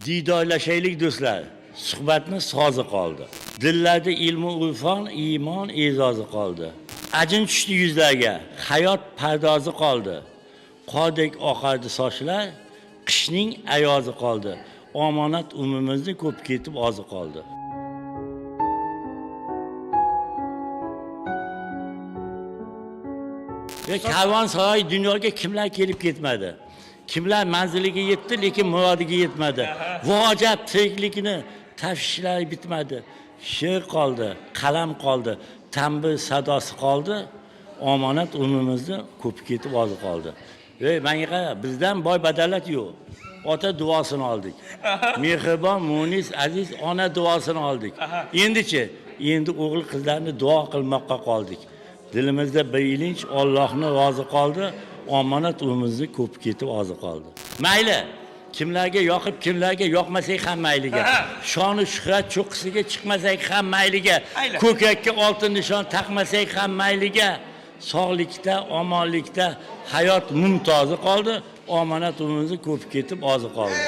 Diydorlashaylik do'stlar, suhbatni sozi qoldi. Dillarda ilmu urfon, iymon e'zozi qoldi. Ajin tushdi yuzlarga, hayot pardozi qoldi. Qordek oqardi sochlar, qishning ayozi qoldi. Omonat umrimizni ko'p ketib ozi qoldi. Ve karvonsaroy dunyoga kimlar kelib ketmadi? Kimlar manziliga yetdi, lekin murodiga yetmadi. Vojab tiriklikni tashvishlari bitmadi. She'r qoldi, qalam qoldi, tambur sadosi qoldi. Omonat umrimizni ko'p ketib ozi qoldi. Ve menga qara, bizdan boy badavlat yo'q. Ota duosini oldik. Mehribon, munis, aziz ona duosini oldik. Endi-chi, endi o'g'il qizlarni duo qilmoqqa qoldik. Dilimizda bir ilinch Allohni rozi qoldi, omonat umrimizni ko'p ketib ozi qoldi. Mayli, kimlarga yoqib, kimlarga yoqmasak ham mayliga. Shoni shuhrat cho'qqisiga chiqmasak ham mayliga. Ko'kakka oltin nishon taqmasak ham mayliga. Sog'likda, omonlikda hayot mumtozi qoldi, omonat umrimizni ko'p ketib ozi qoldi.